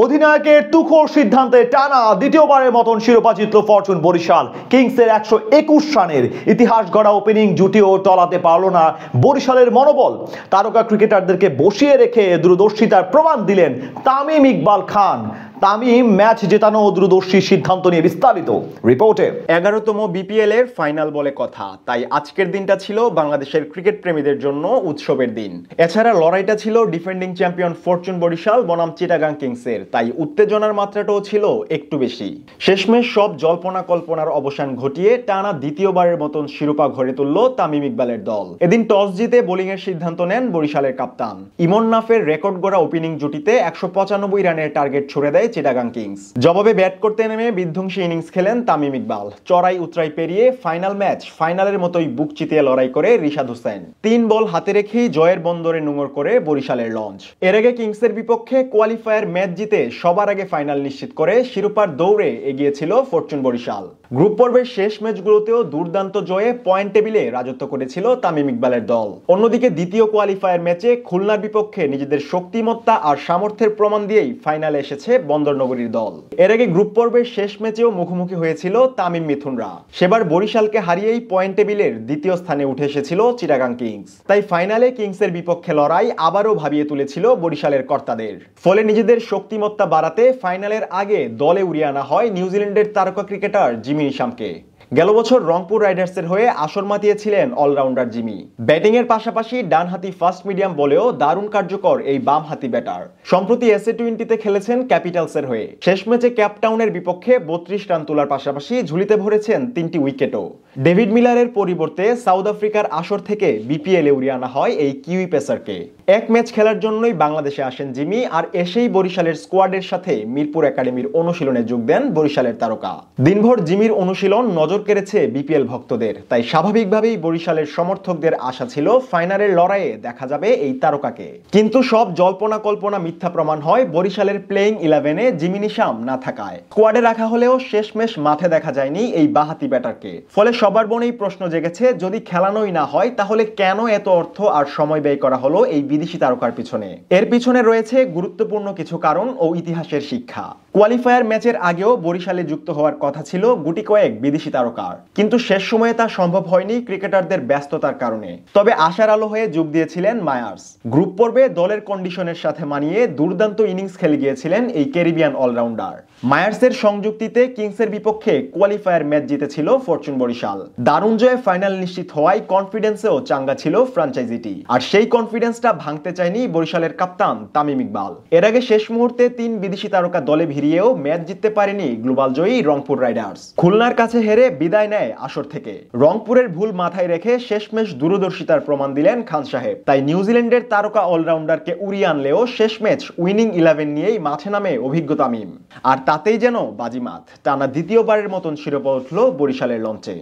অধিনায়কের তুখোড় সিদ্ধান্তে টানা দ্বিতীয়বারের মতন শিরোপা জিতল ফরচুন বরিশাল। কিংসের 121 রানের ইতিহাস গড়া ওপেনিং জুটিও টলাতে পারল না বরিশালের মনোবল। তারকা ক্রিকেটারদেরকে বসিয়ে রেখে দূরদর্শিতার প্রমাণ দিলেন তামিম ইকবাল খান। তামিম ম্যাচ জেতানো দূরদর্শী সিদ্ধান্ত নিয়ে বিস্তারিত রিপোর্টে। 11তম বিপিএল এর ফাইনাল বলে কথা, তাই আজকের দিনটা ছিল বাংলাদেশের ক্রিকেট প্রেমীদের জন্য উৎসবের দিন। এছাড়া লড়াইটা ছিল ডিফেন্ডিং চ্যাম্পিয়ন ফরচুন বরিশাল বনাম চিটাগাং কিংসের, তাই উত্তেজনার মাত্রাটাও ছিল একটু বেশি। শেষমেশ সব জল্পনা কল্পনার অবসান ঘটিয়ে টানা দ্বিতীয়বারের মতন শিরোপা ঘরে তুলল তামিম ইকবালের দল। এদিন টস জিতে বোলিং এর সিদ্ধান্ত নেন বরিশালের কাপ্তান। ইমন নাফের রেকর্ড গড়া ওপেনিং জুটিতে 195 রানের টার্গেট ছুড়ে দেয় চিটাগাং কিংস। জবাবে ব্যাট করতে নেমে বিধ্বংসী ইনিংস খেলেন তামিম ইকবাল। চড়াই উতরাই পেরিয়ে ফাইনাল ম্যাচ ফাইনালের মতোই বুক চিতিয়ে লড়াই করে রিশাদ হোসেন। 3 বল হাতে রেখেই জয়ের বন্দরে নোঙর করে বরিশালের লঞ্চ। এর আগে কিংসের বিপক্ষে কোয়ালিফায়ার ম্যাচ জিতে সবার আগে ফাইনাল নিশ্চিত করে শিরোপার দৌড়ে এগিয়েছিল ফরচুন বরিশাল। গ্রুপ পর্বের শেষ ম্যাচগুলোতেও দুর্দান্ত জয়ে পয়েন্ট টেবিলে রাজত্ব করেছিল তামিম ইকবালের দল। অন্যদিকে দ্বিতীয় কোয়ালিফায়ার ম্যাচে খুলনার বিপক্ষে নিজেদের শক্তিমত্তা আর সামর্থ্যের প্রমাণ দিয়েই ফাইনালে এসেছে বন্দরনগরীর দল। এর আগে গ্রুপ পর্বের শেষ ম্যাচেও মুখোমুখি হয়েছিল তামিম মিথুনরা। সেবার বরিশালকে হারিয়েই পয়েন্ট টেবিলের দ্বিতীয় স্থানে উঠে এসেছিল চিটাগাং কিংস। তাই ফাইনালে কিংসের বিপক্ষে লড়াই আবারও ভাবিয়ে তুলেছিল বরিশালের কর্তাদের। ফলে নিজেদের শক্তিমত্তা বাড়াতে ফাইনালের আগে দলে উড়িয়ে আনা হয় নিউজিল্যান্ডের তারকা ক্রিকেটার জিমি নিশামকে। গেল বছর রংপুর রাইডার্সের হয়ে আসর মাতিয়েছিলেন অলরাউন্ডার জিমি। ব্যাটিং এর পাশাপাশি ডানহাতি ফাস্ট মিডিয়াম বলেও দারুণ কার্যকর এই বামহাতি ব্যাটার। সম্প্রতি এসএ-20তে খেলেছেন ক্যাপিটালসের হয়ে। শেষ ম্যাচে ক্যাপটাউনের বিপক্ষে 32 রান তোলার পাশাপাশি ঝুলিতে ভরেছেন 3টি উইকেটও। ডেভিড মিলারের পরিবর্তে সাউথ আফ্রিকার আসর থেকে বিপিএল এ উড়িয়ে আনা হয় এই কিউই পেসারকে। এক ম্যাচ খেলার জন্যই বাংলাদেশে আসেন জিমি, আর এসেই বরিশালের স্কোয়াডের সাথে মিরপুর একাডেমির অনুশীলনে যোগ দেন বরিশালের তারকা। দিনভর জিমির অনুশীলন নজর কেড়েছে বিপিএল ভক্তদের, তাই স্বাভাবিকভাবেই বরিশালের সমর্থকদের আশা ছিল ফাইনালের লড়াইয়ে দেখা যাবে এই তারকাকে। কিন্তু সব জল্পনা কল্পনা মিথ্যা প্রমাণ হয় বরিশালের প্লেইং 11-এ জিমি নিশাম না থাকায়। স্কোয়াডে রাখা হলেও শেষমেশ মাঠে দেখা যায়নি এই বাঁহাতি ব্যাটারকে। ফলে সবার মনেই প্রশ্ন জেগেছে, যদি খেলানোই না হয় তাহলে কেন এত অর্থ আর সময় ব্যয় করা হলো এই বিদেশি তারকার পিছনে? এর পিছনে রয়েছে গুরুত্বপূর্ণ কিছু কারণ ও ইতিহাসের শিক্ষা। কোয়ালিফায়ার ম্যাচের আগেও বরিশালে যুক্ত হওয়ার কথা ছিল গুটি কয়েক বিদেশি তারকার, কিন্তু শেষ সময়ে তা সম্ভব হয়নি ক্রিকেটারদের ব্যস্ততার কারণে। তবে আশার আলো হয়ে যোগ দিয়েছিলেন মায়ার্স। গ্রুপ পর্বে দলের কন্ডিশনের সাথে মানিয়ে দুর্দান্ত ইনিংস খেলে গিয়েছিলেন এই ক্যারিবিয়ান অলরাউন্ডার। মায়ার্সের সংযুক্তিতে কিংসের বিপক্ষে কোয়ালিফায়ার ম্যাচ জিতেছিল ফরচুন বরিশাল। দারুণ জয়ে ফাইনাল নিশ্চিত হওয়ায় কনফিডেন্সেও চাঙ্গা ছিল ফ্র্যাঞ্চাইজিটি, আর সেই কনফিডেন্সটা ভাঙতে চায়নি বরিশালের কাপ্তান তামিম ইকবাল। এর আগে শেষ মুহূর্তে 3 বিদেশি তারকা দলে ভিড়িয়েও ম্যাচ জিততে পারেনি গ্লোবাল জয়ী রংপুর রাইডার্স। খুলনার কাছে হেরে বিদায় নেয় আসর থেকে। রংপুরের ভুল মাথায় রেখে শেষমেশ দূরদর্শিতার প্রমাণ দিলেন খান সাহেব। তাই নিউজিল্যান্ডের তারকা অলরাউন্ডারকে উড়িয়ে আনলেও শেষ ম্যাচ উইনিং 11 নিয়েই মাঠে নামে অভিজ্ঞ তামিম। আর তাতেই যেন বাজিমাত, টানা দ্বিতীয়বারের মতন শিরোপা উঠল বরিশালের লঞ্চে।